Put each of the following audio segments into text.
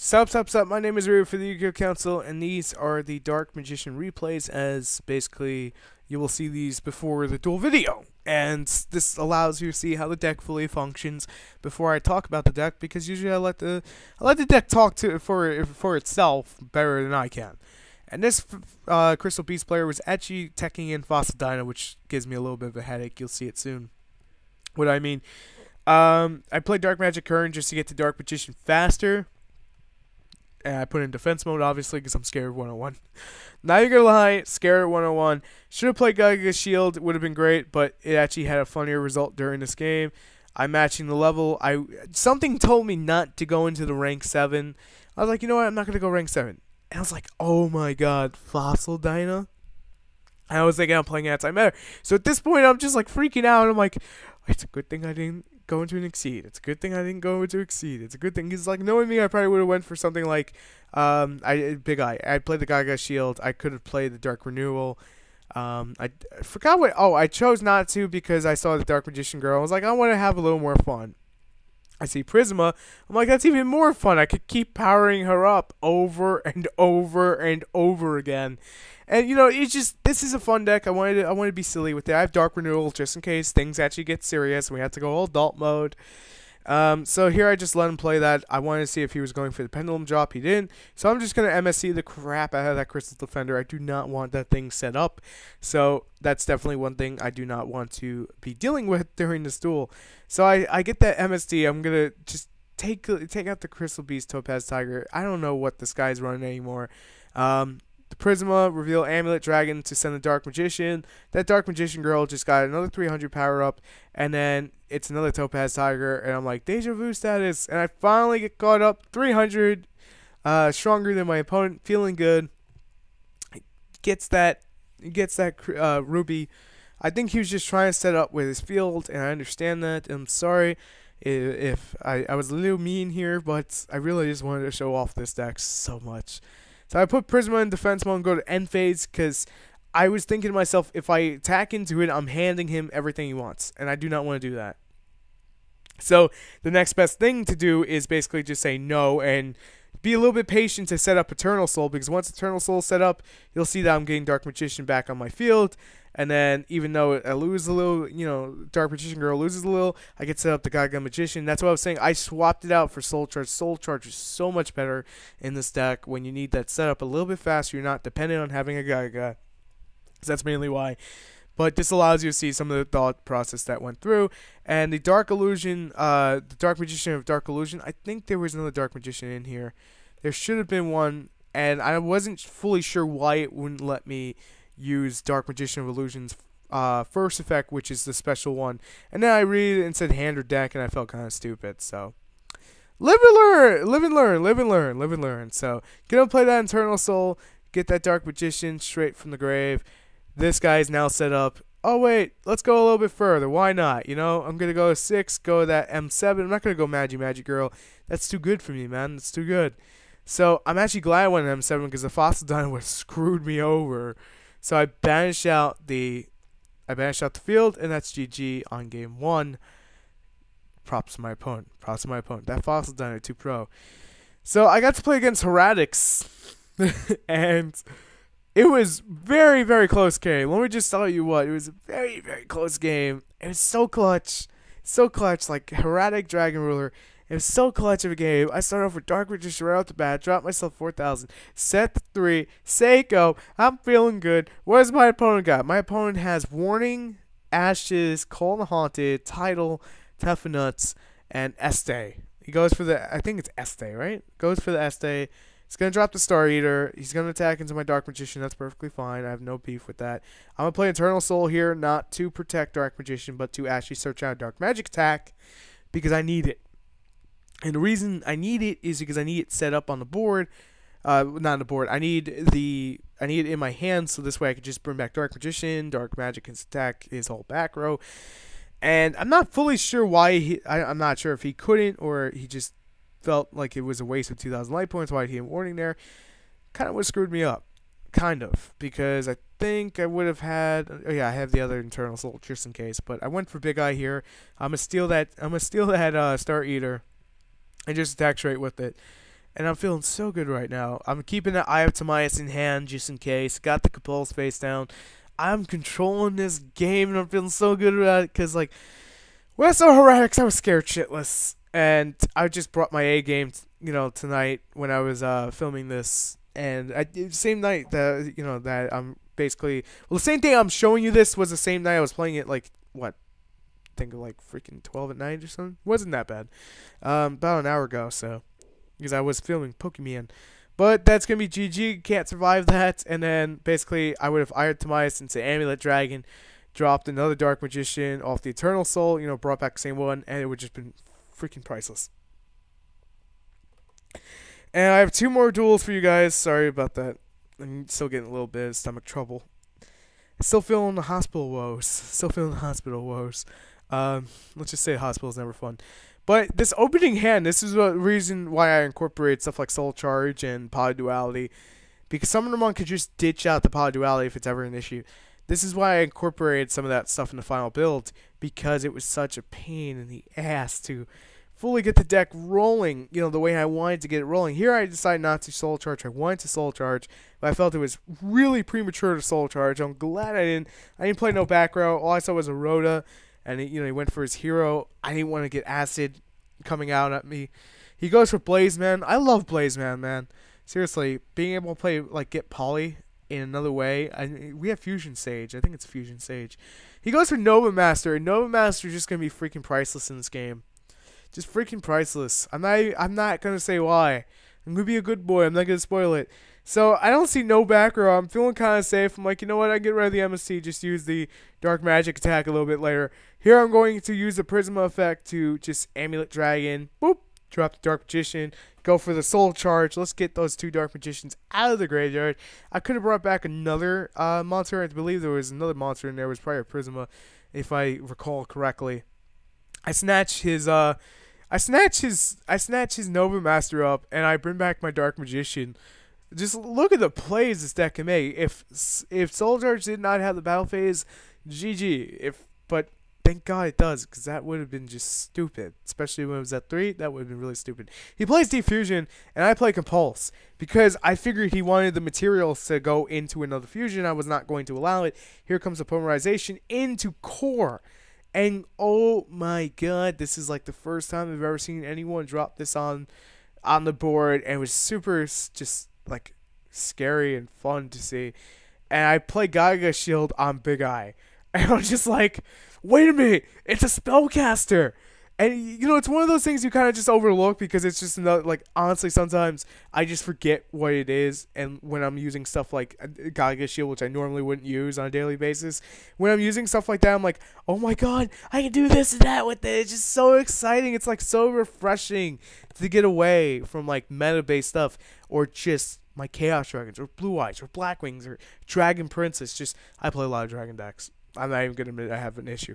Sup, my name is Ryu for the Yu-Gi-Oh! Council, and these are the Dark Magician replays, as basically you will see these before the dual video. And this allows you to see how the deck fully functions before I talk about the deck, because usually I let the deck talk for itself better than I can. And this Crystal Beast player was actually teching in Fossil Dino, which gives me a little bit of a headache. You'll see it soon. What I mean, I played Dark Magic Current just to get to Dark Magician faster. And I put in defense mode, obviously, because I'm scared 101. Not even gonna lie, scared 101. Should have played Gaiga Shield, would have been great, but it actually had a funnier result during this game. I'm matching the level. Something told me not to go into the rank 7. I was like, you know what, I'm not gonna go rank 7. And I was like, oh my god, Fossil Dino? And I was thinking I'm playing anti-meta. So at this point, I'm just like freaking out. I'm like, it's a good thing I didn't go into an Exceed. It's a good thing I didn't go into Exceed. It's a good thing. Because, like, knowing me, I probably would have went for something like Big Eye. I played the Gaga Shield. I could have played the Dark Renewal. I forgot what. Oh, I chose not to because I saw the Dark Magician girl. I was like, I want to have a little more fun. I see Prisma. I'm like, that's even more fun. I could keep powering her up over and over and over again. And you know, it's just, this is a fun deck. I wanted to be silly with it. I have Dark Renewal just in case things actually get serious and we have to go all adult mode. So here I just let him play that. I wanted to see if he was going for the pendulum drop. He didn't. So I'm just going to MSC the crap out of that Crystal Defender. I do not want that thing set up. So that's definitely one thing I do not want to be dealing with during this duel. So I get that MSD. I'm going to just take out the Crystal Beast Topaz Tiger. I don't know what this guy's running anymore. The Prisma, reveal Amulet Dragon to send the Dark Magician. That Dark Magician girl just got another 300 power up, and then it's another Topaz Tiger, and I'm like, Deja Vu status, and I finally get caught up 300, stronger than my opponent, feeling good. Gets that Ruby. I think he was just trying to set up with his field, and I understand that. I'm sorry if I was a little mean here, but I really just wanted to show off this deck so much. So I put Prisma in defense mode and go to end phase because I was thinking to myself, if I attack into it, I'm handing him everything he wants, and I do not want to do that. So the next best thing to do is basically just say no and be a little bit patient to set up Eternal Soul, because once Eternal Soul is set up, you'll see that I'm getting Dark Magician back on my field. And then, even though I lose a little, you know, Dark Magician Girl loses a little, I get set up the Gaga Magician. That's what I was saying. I swapped it out for Soul Charge. Soul Charge is so much better in this deck when you need that setup a little bit faster. You're not dependent on having a Gaga. So that's mainly why. But this allows you to see some of the thought process that went through. And the Dark Illusion, the Dark Magician of Dark Illusion, I think there was another Dark Magician in here. There should have been one, and I wasn't fully sure why it wouldn't let me use Dark Magician of Illusion's first effect, which is the special one. And then I read it and said hand or deck, and I felt kind of stupid. So live and learn, live and learn, live and learn, live and learn. So gonna play that Eternal Soul, get that Dark Magician straight from the grave. This guy is now set up. Oh wait, let's go a little bit further. Why not? You know, I'm gonna go 6, go that M7. I'm not gonna go Magic Girl. That's too good for me, man. That's too good. So I'm actually glad I went M7 because the Fossil Dino would have screwed me over. So I banished out the field, and that's GG on game 1. Props to my opponent. Props to my opponent. That Fossil Dino 2 Pro. So I got to play against Heratics, and it was very, very close game. Let me just tell you what. It was a very, very close game. It was so clutch. So clutch. Like Heratic Dragon Ruler. It was so clutch of a game. I started off with Dark Magician right off the bat, dropped myself 4,000, set the 3, Seiko. I'm feeling good. What does my opponent got? My opponent has Warning, Ashes, Call the Haunted, Title, Tough Nuts, and Este. He goes for the, I think it's Este, right? Goes for the Este. He's going to drop the Star Eater. He's going to attack into my Dark Magician. That's perfectly fine. I have no beef with that. I'm going to play Eternal Soul here, not to protect Dark Magician, but to actually search out Dark Magic attack, because I need it. And the reason I need it is because I need it set up on the board. Not on the board. I need it in my hand, so this way I can just bring back Dark Magician. Dark Magic can attack his whole back row. And I'm not fully sure why I'm not sure if he couldn't, or he just felt like it was a waste of 2,000 light points. Why he had warning there? Kind of what screwed me up. Kind of. Because I think I would have had, oh yeah, I have the other Eternal Soul just in case. But I went for Big Eye here. I'm gonna steal that Star Eater and just attack straight with it. and I'm feeling so good right now. I'm keeping an eye up to Mias in hand just in case. Got the Capul's face down. I'm controlling this game, and I'm feeling so good about it because, like, when I saw Heratics, I was scared shitless. And I just brought my A game, tonight when I was filming this. And same night that, that I'm basically... Well, the same day I'm showing you this was the same night I was playing it, like, what? I think like freaking 12 at night or something. Wasn't that bad. About an hour ago, so... Because I was filming Pokemon. But that's going to be GG. Can't survive that. And then, basically, I would have Iron Tamias into Amulet Dragon. Dropped another Dark Magician off the Eternal Soul. Brought back the same one. And it would just been freaking priceless. And I have 2 more duels for you guys. Sorry about that. I'm still getting a little bit of stomach trouble. Still feeling the hospital woes. Let's just say hospital is never fun. But this opening hand, this is the reason why I incorporate stuff like Soul Charge and Pod Duality. Because Summoner could just ditch out the Pod Duality if it's ever an issue. This is why I incorporated some of that stuff in the final build. Because it was such a pain in the ass to fully get the deck rolling, the way I wanted to get it rolling. Here I decided not to Soul Charge. I wanted to Soul Charge, but I felt it was really premature to Soul Charge. I'm glad I didn't play no back row. All I saw was a Rhoda. And he went for his hero. I didn't want to get acid coming out at me. He goes for Blaze Man. I love Blaze Man, man. Seriously, being able to play get Poly in another way. We have Fusion Sage. I think it's Fusion Sage. He goes for Nova Master, and Nova Master is just gonna be freaking priceless in this game. Just freaking priceless. I'm not gonna say why. I'm gonna be a good boy. I'm not gonna spoil it. So I don't see no back row. I'm feeling kind of safe. I'm like, you know what? I get rid of the MST. Just use the Dark Magic attack a little bit later. Here I'm going to use the Prisma effect to just Amulet Dragon. Boop. Drop the Dark Magician. Go for the Soul Charge. Let's get those 2 Dark Magicians out of the graveyard. I could have brought back another monster. I believe there was another monster in there. It was probably a Prisma, if I recall correctly. I snatch his Nova Master up, and I bring back my Dark Magician. Just look at the plays this deck can make. If Soul Charge did not have the battle phase, GG. But thank God it does, because that would have been just stupid. Especially when it was at 3, that would have been really stupid. He plays Defusion, and I play Compulse, because I figured he wanted the materials to go into another fusion. I was not going to allow it. Here comes the Polymerization into Core. And oh my God, this is like the first time I've ever seen anyone drop this on the board, and it was super just like scary and fun to see. And I play Gaga Shield on Big Eye, and I'm just like, wait a minute, it's a spellcaster. And it's one of those things you kind of just overlook, because it's just another, like, honestly, sometimes I just forget what it is. And when I'm using stuff like Gaga Shield, which I normally wouldn't use on a daily basis, when I'm using stuff like that, I'm like, oh my God, I can do this and that with it. It's just so exciting. It's like so refreshing to get away from like meta-based stuff, or just my Chaos Dragons, or Blue Eyes, or Black Wings, or Dragon Princess. Just, I play a lot of Dragon decks. I'm not even gonna admit I have an issue.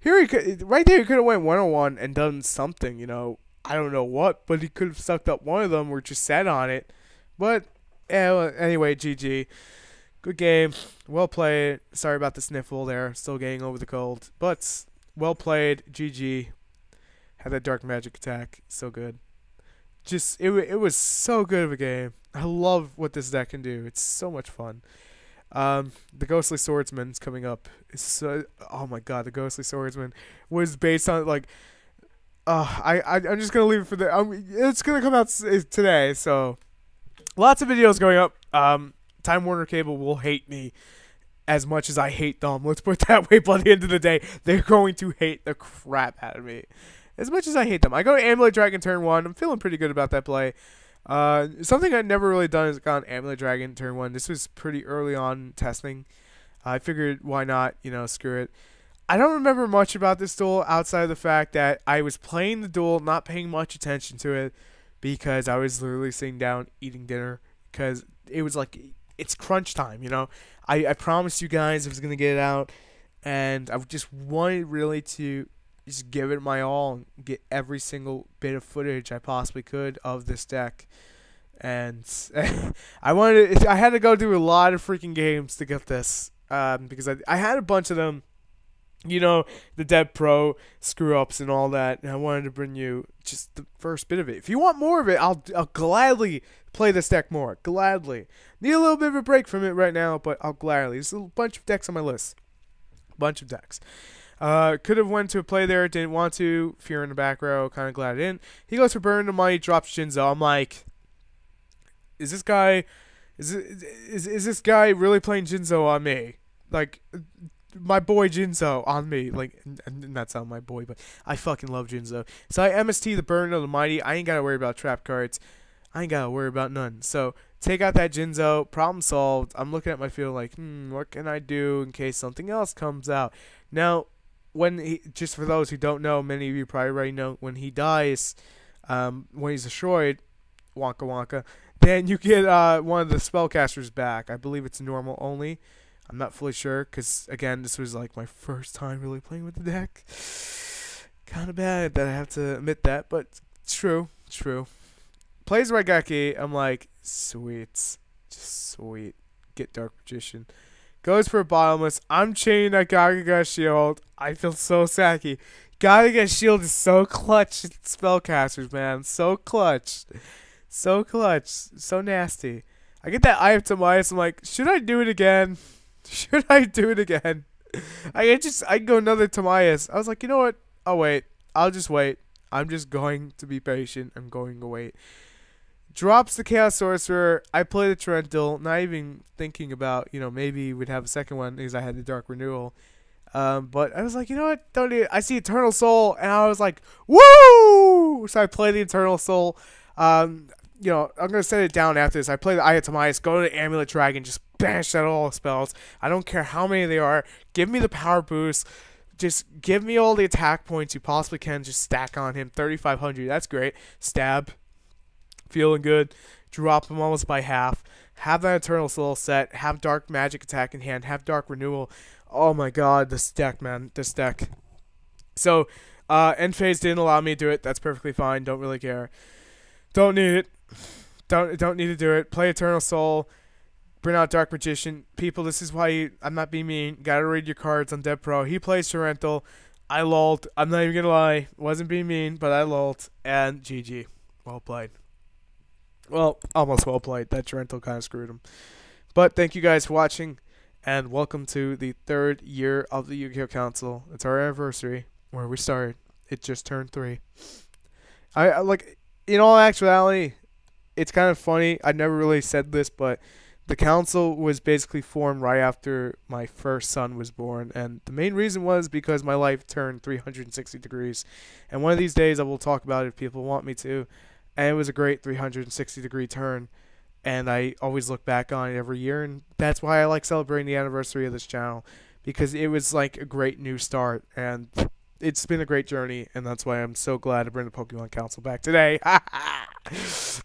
Here he could, right there, he could have went 101 and done something, I don't know what, but he could have sucked up one of them or just sat on it. But yeah, anyway, GG. Good game. Well played. Sorry about the sniffle there. Still getting over the cold, but well played. GG. Had that Dark Magic attack. So good. Just it was so good of a game. I love what this deck can do. It's so much fun. The Ghostly Swordsman's coming up. Oh my God, the Ghostly Swordsman was based on like, I'm just gonna leave it for it's gonna come out today. So lots of videos going up. Time Warner Cable will hate me as much as I hate them. Let's put it that way. By the end of the day, they're going to hate the crap out of me as much as I hate them. I go to Amulet Dragon turn 1. I'm feeling pretty good about that play. Something I'd never really done is gone Amulet Dragon turn 1. This was pretty early on testing. I figured why not, screw it. I don't remember much about this duel outside of the fact that I was playing the duel, not paying much attention to it, because I was literally sitting down eating dinner, because it was like, it's crunch time, I promised you guys I was going to get it out, and I just wanted really to just give it my all and get every single bit of footage I possibly could of this deck. And I had to go through a lot of freaking games to get this, because I had a bunch of them you know, the Dev Pro screw ups and all that, and I wanted to bring you just the first bit of it. If you want more of it, I'll gladly play this deck more. Gladly. Need a little bit of a break from it right now, but I'll gladly. There's a bunch of decks on my list. Bunch of decks. Could have went to a play there, didn't want to. Fear in the back row, kind of glad I didn't. He goes for Burn the Money, drops Jinzo. I'm like, is this guy this guy really playing Jinzo on me? Like, my boy Jinzo on me. Like, and that's not my boy, but I fucking love Jinzo. So I MST the Burn of the Mighty. I ain't gotta worry about trap cards. I ain't gotta worry about none. So take out that Jinzo. Problem solved. I'm looking at my field like, what can I do in case something else comes out? Now, just for those who don't know, many of you probably already know, when he dies, when he's destroyed, wonka wonka, then you get one of the spellcasters back. I believe it's normal only. I'm not fully sure, because, again, this was, like, my first time really playing with the deck. Kind of bad that I have to admit that, but it's true. It's true. Plays Raigeki, I'm like, sweet. Just sweet. Get Dark Magician. Goes for a Bottomless. I'm chaining that Gaga Shield. I feel so sacky. Gaga Shield is so clutch. Spellcasters, man. So clutch. So clutch. So nasty. I get that Eye of Timaeus. I'm like, should I do it again? Should I do it again? I go another Timaeus. I was like, you know what? I'll wait. I'll just wait. I'm just going to be patient. I'm going to wait. Drops the Chaos Sorcerer. I play the Torrential, not even thinking about, maybe we'd have a second one because I had the Dark Renewal. But I was like, you know what? Don't need it. I see Eternal Soul, and I was like, woo! So I play the Eternal Soul. I'm going to set it down after this. I play the Eye of Timaeus, go to the Amulet Dragon, just bash out all the spells. I don't care how many they are. Give me the power boost. Just give me all the attack points you possibly can. Just stack on him. 3,500. That's great. Stab. Feeling good. Drop him almost by half. Have that Eternal Soul set. Have Dark Magic attack in hand. Have Dark Renewal. Oh my god, this deck, man. This deck. So, end phase didn't allow me to do it. That's perfectly fine. Don't really care. Don't need it. Don't need to do it. Play Eternal Soul. Bring out Dark Magician. People, this is why I'm not being mean. Gotta read your cards on Dev Pro. He plays Torrential. I lulled. I'm not even gonna lie. Wasn't being mean, but I lulled. And GG. Well played. Well, almost well played. That Torrential kind of screwed him. But thank you guys for watching, and welcome to the 3rd year of the Yu-Gi-Oh! Council. It's our anniversary, where we started. It just turned 3. I like, in all actuality, it's kind of funny. I never really said this, but the council was basically formed right after my first son was born, and the main reason was because my life turned 360 degrees. And one of these days I will talk about it if people want me to. And it was a great 360-degree turn, and I always look back on it every year, and that's why I like celebrating the anniversary of this channel, because it was like a great new start, and it's been a great journey, and that's why I'm so glad to bring the Pokemon Council back today.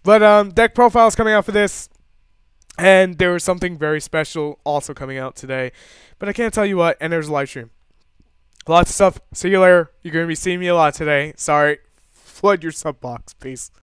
But deck profiles coming out for this, and there was something very special also coming out today, but I can't tell you what, and there's a live stream. Lots of stuff. See you later. You're going to be seeing me a lot today. Sorry. Flood your sub box. Peace.